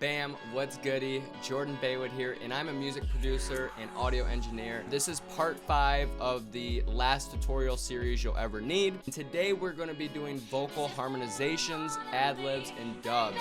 Bam, what's goody? Jordan Baywood here, and I'm a music producer and audio engineer. This is part 5 of the last tutorial series you'll ever need. And today we're going to be doing vocal harmonizations, ad-libs, and dubs.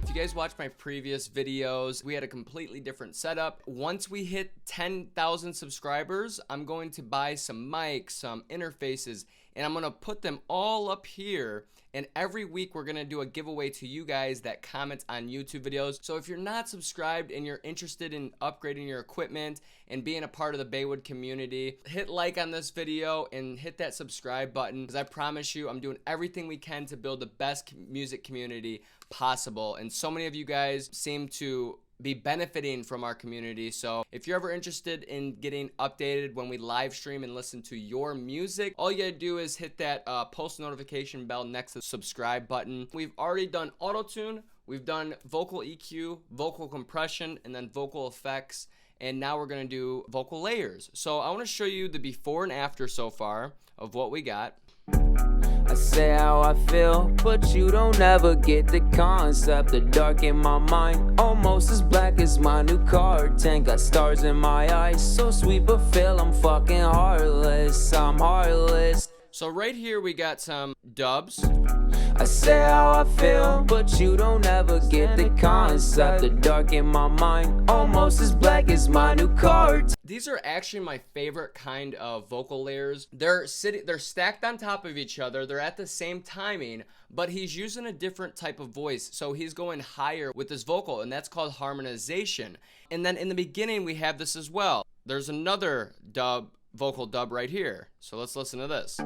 If you guys watched my previous videos, we had a completely different setup. Once we hit 10,000 subscribers, I'm going to buy some mics, some interfaces, and I'm gonna put them all up here, and every week we're gonna do a giveaway to you guys that comment on YouTube videos. So if you're not subscribed and you're interested in upgrading your equipment and being a part of the Baywood community, hit like on this video and hit that subscribe button, because I promise you I'm doing everything we can to build the best music community possible. And so many of you guys seem to be benefiting from our community. So if you're ever interested in getting updated when we live stream and listen to your music, all you gotta do is hit that post notification bell next to the subscribe button. We've already done auto-tune, we've done vocal EQ, vocal compression, and then vocal effects, and now we're gonna do vocal layers. So I want to show you the before and after so far of what we got. I say how I feel, but you don't ever get the concept. The dark in my mind, almost as black as my new car tank. Got stars in my eyes, so sweet but feel I'm fucking heartless. I'm heartless. So right here we got some dubs. I say how I feel, but you don't ever get the concept. The dark in my mind, almost as black as my new car. These are actually my favorite kind of vocal layers. They're stacked on top of each other. They're at the same timing, but he's using a different type of voice. So he's going higher with his vocal, and that's called harmonization. And then in the beginning, we have this as well. There's another vocal dub right here. So let's listen to this.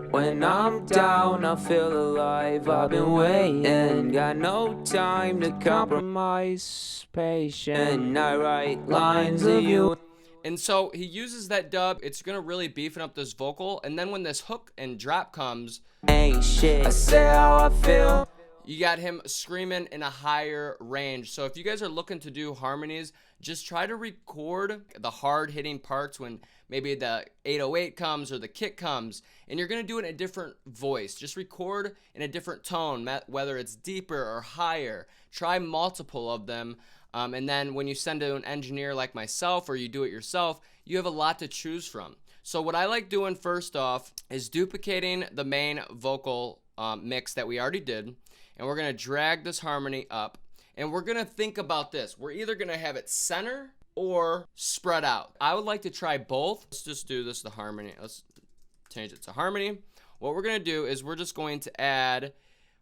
When I'm down, I feel alive. I've been waiting, got no time to compromise. Patient, I write lines of you. And so he uses that dub. It's gonna really beefing up this vocal. And then when this hook and drop comes, ain't shit. I say how I feel. You got him screaming in a higher range. So if you guys are looking to do harmonies, just try to record the hard hitting parts when maybe the 808 comes or the kick comes, and you're gonna do it in a different voice. Just record in a different tone, whether it's deeper or higher. Try multiple of them. And then when you send to an engineer like myself, or you do it yourself, you have a lot to choose from. So what I like doing first off is duplicating the main vocal mix that we already did, and we're gonna drag this harmony up, and we're gonna think about this. We're either gonna have it center or spread out. I would like to try both. Let's just do this to harmony. Let's change it to harmony. What we're gonna do is we're just going to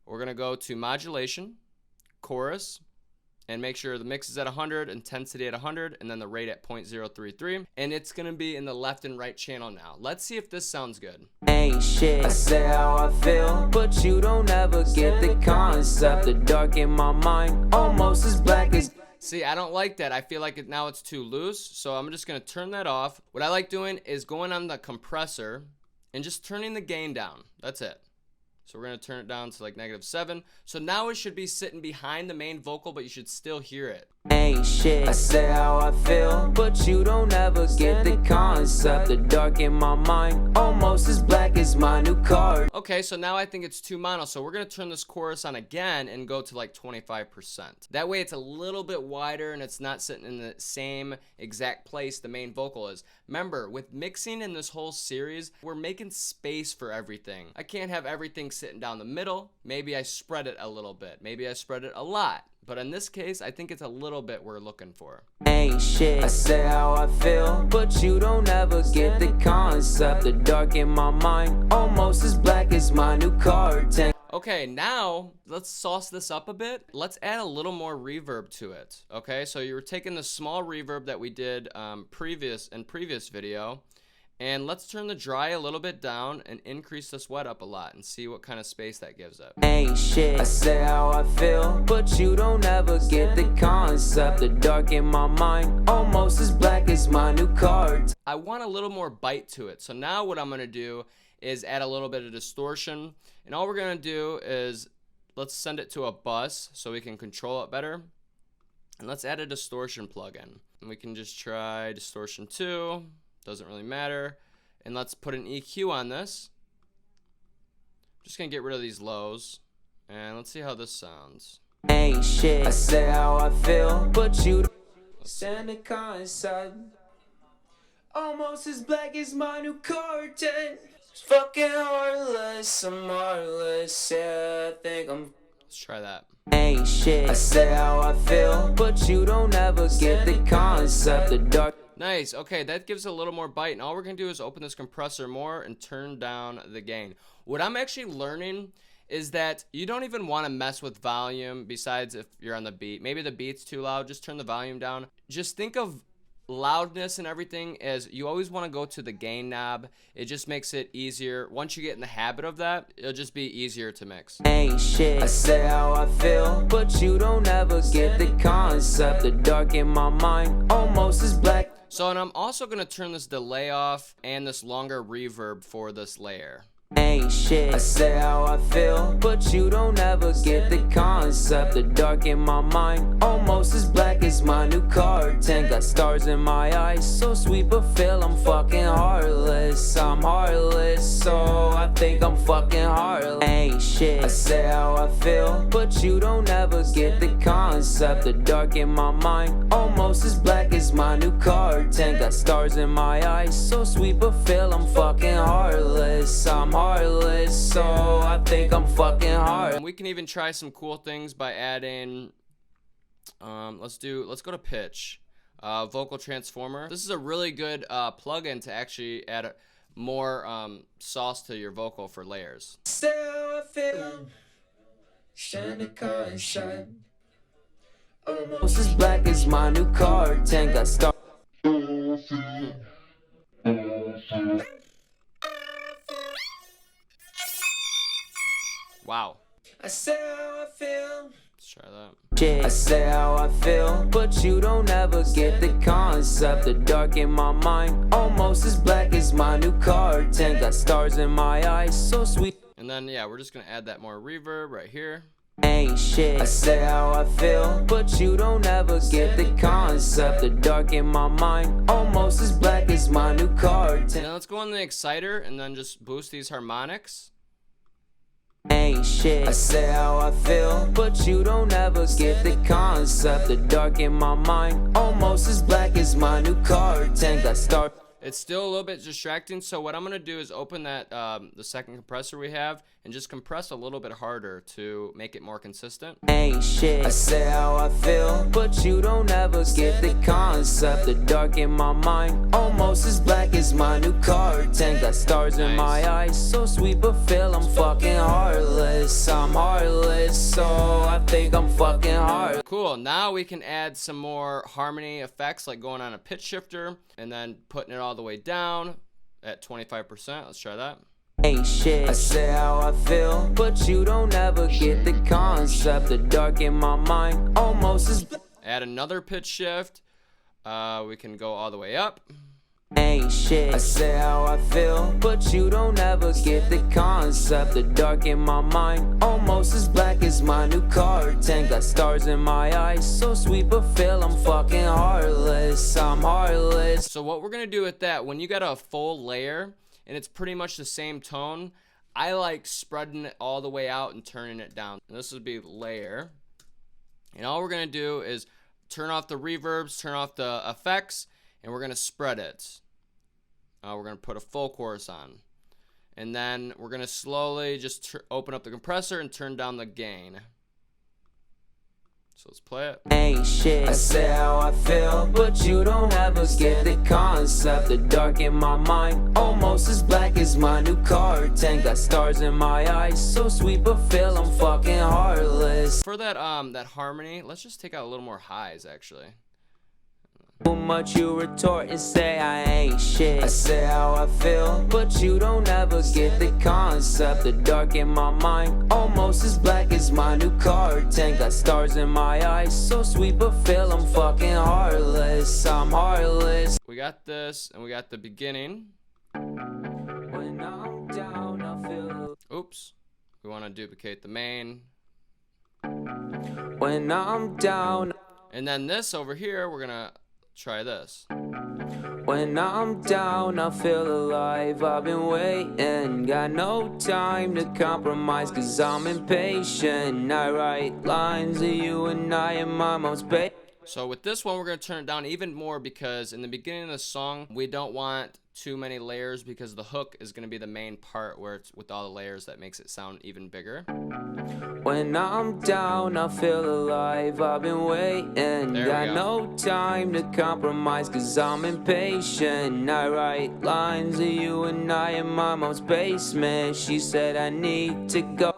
we're gonna go to modulation, chorus, and make sure the mix is at 100, intensity at 100, and then the rate at 0.033. And it's gonna be in the left and right channel now. Let's see if this sounds good. Ain't shit. I say how I feel, but you don't ever get the concept. The dark in my mind, almost as black as... See, I don't like that. I feel like now it's too loose, so I'm just gonna turn that off. What I like doing is going on the compressor and just turning the gain down. That's it. So we're gonna turn it down to like -7. So now it should be sitting behind the main vocal, but you should still hear it. Ain't shit. I say how I feel, but you don't ever get the concept. The dark in my mind, almost as black as my new car. Okay, so now I think it's too mono, so we're gonna turn this chorus on again and go to like 25%. That way it's a little bit wider and it's not sitting in the same exact place the main vocal is. Remember, with mixing in this whole series, we're making space for everything. I can't have everything sitting down the middle. Maybe I spread it a little bit. Maybe I spread it a lot. But in this case, I think it's a little bit we're looking for. Ain't shit. I say how I feel, but you don't ever get the concept. The dark in my mind, almost as black as my new car tank. Okay, now let's sauce this up a bit. Let's add a little more reverb to it. Okay, so you're taking the small reverb that we did previous video, and let's turn the dry a little bit down and increase this wet up a lot and see what kind of space that gives it. Ain't shit. I say how I feel, but you don't ever get the concept. The dark in my mind, almost as black as my new car. I want a little more bite to it. So now what I'm gonna do is add a little bit of distortion, and all we're gonna do is let's send it to a bus so we can control it better, and let's add a distortion plugin, and we can just try distortion 2. Doesn't really matter. And let's put an EQ on this. just gonna get rid of these lows, and let's see how this sounds. Ain't shit. I say how I feel, but you stand the inside. Almost as black as my new curtain. Fucking heartless, I'm heartless. Yeah, I think I'm. Let's try that. Ain't shit. I say how I feel, but you don't ever get the concept. The dark. Nice. Okay, that gives a little more bite, and all we're gonna do is open this compressor more and turn down the gain. What I'm actually learning is that you don't even want to mess with volume besides if you're on the beat. Maybe the beat's too loud, just turn the volume down. Just think of loudness and everything as you always want to go to the gain knob. It just makes it easier. Once you get in the habit of that, it'll just be easier to mix. Ain't shit. I say how I feel, but you don't ever get the concept. The dark in my mind, almost as black. So, and I'm also going to turn this delay off and this longer reverb for this layer. Ain't shit. I say how I feel, but you don't ever get the concept. The dark in my mind, almost as black as my new curtain. Got stars in my eyes, so sweet but feel I'm fucking heartless. I'm heartless, so I think I'm fucking heartless. Ain't shit. I say how I feel, but you don't ever get the concept. The dark in my mind, almost as black as my new curtain. Got stars in my eyes, so sweet but feel I'm fucking heartless. I'm heartless, so I think I'm fucking hard. And we can even try some cool things by adding let's go to pitch, vocal transformer. This is a really good plugin to actually add more sauce to your vocal for layers. Still I feel almost as black as my new curtain. Got star. Wow. I say how I feel. Let's try that. I say how I feel, but you don't ever get the concept. The dark in my mind, almost as black as my new curtain. Got stars in my eyes, so sweet. And then, yeah, we're just going to add that more reverb right here. Ain't shit. I say how I feel, but you don't ever get the concept. The dark in my mind, almost as black as my new curtain. Now let's go on the exciter and then just boost these harmonics. Ain't shit. I say how I feel, but you don't ever get the concept. The dark in my mind, almost as black as my new curtain. Got stars. It's still a little bit distracting, so what I'm going to do is open that the second compressor we have and just compress a little bit harder to make it more consistent. Ain't shit. I say how I feel, but you don't ever get the concept. The dark in my mind, almost as black as my new curtain. Got stars in my eyes, so sweet but feel I'm fucking heartless. I'm heartless, so I think I'm fucking heartless. Cool, now we can add some more harmony effects, like going on a pitch shifter and then putting it all the way down at 25%. Let's try that. Ain't shit. I say how I feel, but you don't ever get the concept. The dark in my mind, almost as. Add another pitch shift. We can go all the way up. Ain't shit. I say how I feel, but you don't ever get the concept. The dark in my mind, almost as black as my new curtain. Got stars in my eyes, so sweet but feel I'm fucking heartless. I'm heartless. So what we're gonna do with that, when you got a full layer and it's pretty much the same tone, I like spreading it all the way out and turning it down. And this would be layer. And all we're gonna do is turn off the reverbs, turn off the effects, and we're gonna spread it. We're gonna put a full chorus on. And then we're gonna slowly just open up the compressor and turn down the gain. So let's play it. Ain't shit. I say how I feel, but you don't ever get the concept. The dark in my mind, almost as black as my new curtain. Got stars in my eyes, so sweet but feel I'm fucking heartless. For that that harmony, let's just take out a little more highs actually. Too much you retort and say I ain't shit. I say how I feel, but you don't ever get the concept. The dark in my mind, almost as black as my new curtain. Got stars in my eyes, so sweet but feel I'm fucking heartless. I'm heartless. We got this, and we got the beginning. When I'm down, I feel. Oops. We want to duplicate the main. When I'm down. And then this over here, we're gonna try this. When I'm down, I feel alive. I've been waiting, got no time to compromise, cause I'm impatient. I write lines of you and I in my most basic. So with this one, we're going to turn it down even more because in the beginning of the song, we don't want too many layers because the hook is going to be the main part where it's with all the layers that makes it sound even bigger. When I'm down, I feel alive. I've been waiting, got no time to compromise, cause I'm impatient. I write lines of you and I in my mom's basement. She said I need to go.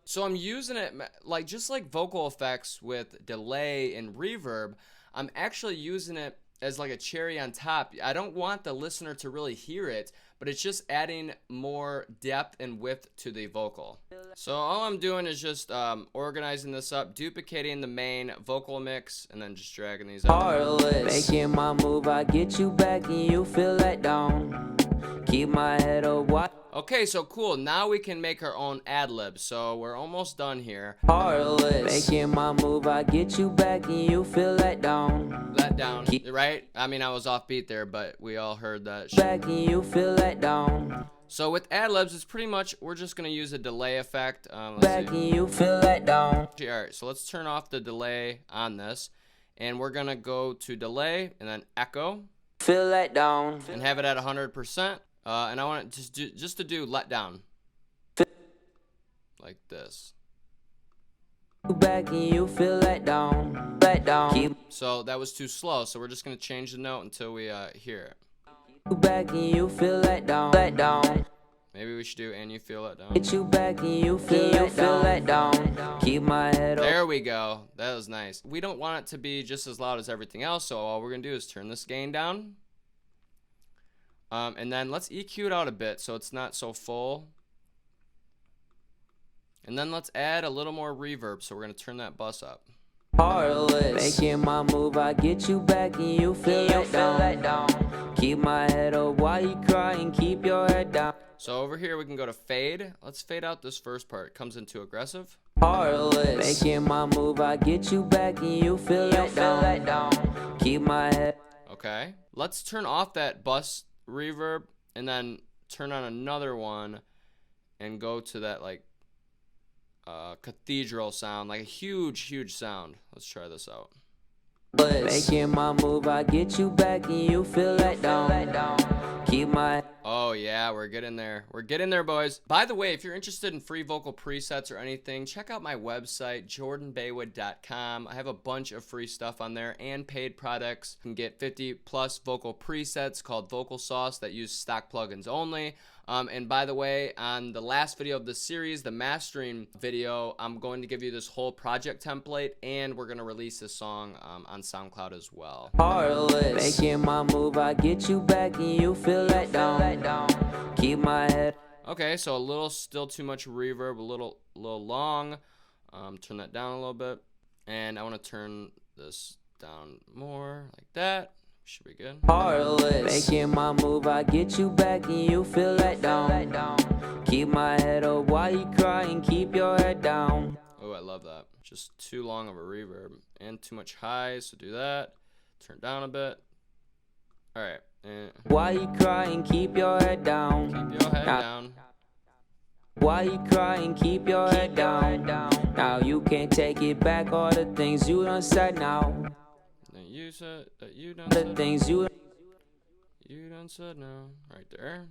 So I'm using it like just like vocal effects with delay and reverb. I'm actually using it as like a cherry on top. I don't want the listener to really hear it, but it's just adding more depth and width to the vocal. So all I'm doing is just organizing this up, duplicating the main vocal mix, and then just dragging these up. Making my move, I get you back and you feel let down. Keep my head up wide. Okay, so cool. Now we can make our own ad-libs. So we're almost done here. Making my move, I get you back and you feel let down. Let down, right? I mean, I was off beat there, but we all heard that shit. Back and you feel let down. So with ad-libs, it's pretty much, we're just going to use a delay effect. Back and you feel let down. All right, so let's turn off the delay on this. And we're going to go to delay and then echo. Feel let down. And have it at 100%. And I want it just to do let down. Like this. Back and you feel let down. Let down. So that was too slow, so we're just going to change the note until we hear it. Back and you feel let down. Let down. Maybe we should do and you feel let down. Get you back and you feel let down. Keep my head up. There we go. That was nice. We don't want it to be just as loud as everything else, so all we're going to do is turn this gain down. And then let's EQ it out a bit so it's not so full. And then let's add a little more reverb, so we're going to turn that bus up. Making my move, I get you back and you feel let down. Keep my head up while you cry and keep your head down. So over here we can go to fade. Let's fade out this first part. It comes into aggressive. Making my move, I get you back and you feel let down. Keep my head. Okay. Let's turn off that bus reverb and then turn on another one and go to that like cathedral sound, like a huge sound. Let's try this out. Making my move, I get you back and you feel let down. Keep my. Oh yeah, we're getting there. We're getting there, boys. By the way, if you're interested in free vocal presets or anything, check out my website, jordanbaywood.com. I have a bunch of free stuff on there and paid products. You can get 50 plus vocal presets called Vocal Sauce that use stock plugins only. And by the way, on the last video of this series, the mastering video, I'm going to give you this whole project template, and we're going to release this song on SoundCloud as well. Making my move, I get you back and you feel let down. Keep my head. Okay, so a little, still too much reverb, a little long. Turn that down a little bit. And I want to turn this down more, like that. Should be good. Making my move, I get you back and you feel let down. Keep my head up while you cry and keep your head down. Oh, I love that. Just too long of a reverb and too much high, so do that. Turn down a bit. All right. Why you cry and keep your head down? Keep your head down. Why you cry and keep your head down? Now you can't take it back, all the things you done said now. You said that you done the said things you done said now. Right there.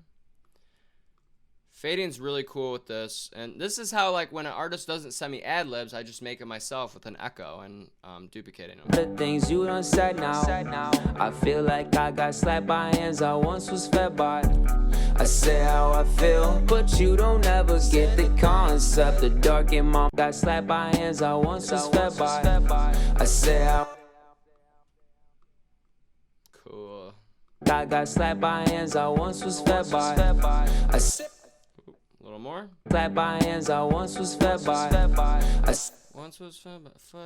Fading's really cool with this, and this is how, like, when an artist doesn't send me ad-libs, I just make it myself with an echo and duplicating them. The things you done said now. I feel like I got slapped by hands I once was fed by. I say how I feel, but you don't ever get the concept. The dark in my got slapped by hands I once was fed by. I say how. Cool. I got slapped by hands I once was fed by. I said a little more. Slapped by hands I once was fed by. I once was fed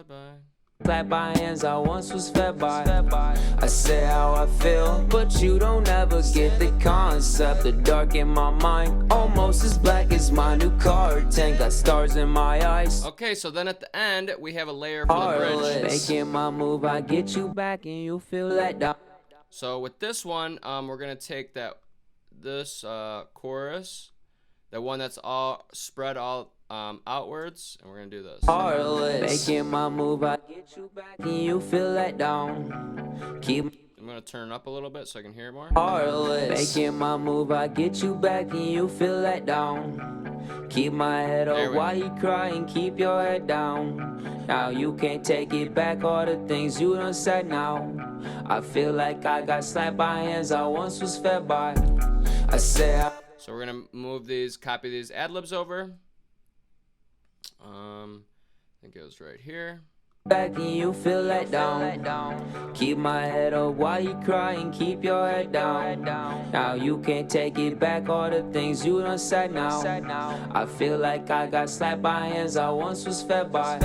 by. Slapped by hands I once was fed by. I say how I feel, but you don't ever get the concept. The dark in my mind, almost as black as my new car tank. Got stars in my eyes. Okay, so then at the end we have a layer for the bridge. Making my move, I get you back and you feel let down. So with this one, we're gonna take this chorus, the one that's all spread all outwards, and we're gonna do this. Making my move, I get you back and you feel let down. I'm gonna turn it up a little bit so I can hear it more. Making my move, I get you back and you feel let down. Keep my head up while you cry and keep your head down. Now you can't take it back, all the things you done said now. I feel like I got slapped by hands I once was fed by. I said so we're gonna move these, copy these ad-libs over. I think it was right here. Back and you feel let down. Keep my head up while you cry and keep your head down. Now you can't take it back, all the things you done said now. I feel like I got slapped by hands I once was fed by.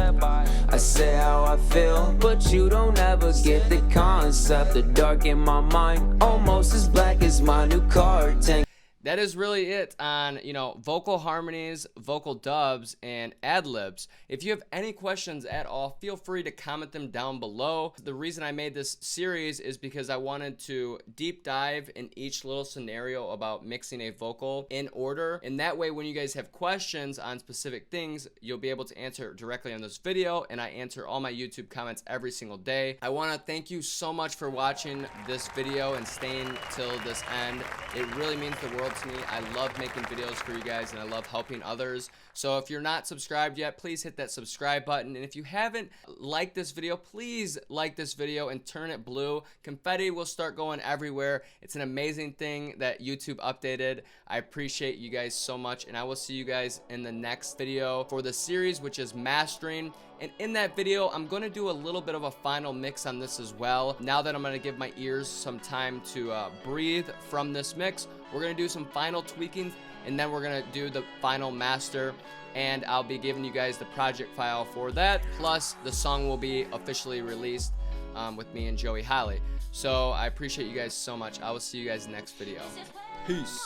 I say how I feel, but you don't ever get the concept. The dark in my mind, almost as black as my new car tank. That is really it on, vocal harmonies, vocal dubs, and ad-libs. If you have any questions at all, feel free to comment them down below. The reason I made this series is because I wanted to deep dive in each little scenario about mixing a vocal in order. And that way, when you guys have questions on specific things, you'll be able to answer directly on this video. And I answer all my YouTube comments every single day. I want to thank you so much for watching this video and staying till this end. It really means the world to me. I love making videos for you guys, and I love helping others. So if you're not subscribed yet, please hit that subscribe button. And if you haven't liked this video, please like this video and turn it blue. Confetti will start going everywhere. It's an amazing thing that YouTube updated. I appreciate you guys so much, and I will see you guys in the next video for the series, which is mastering. And in that video, I'm going to do a little bit of a final mix on this as well. Now that I'm going to give my ears some time to breathe from this mix, we're going to do some final tweakings, and then we're going to do the final master. And I'll be giving you guys the project file for that. Plus, the song will be officially released with me and Joey Holly. So I appreciate you guys so much. I will see you guys next video. Peace.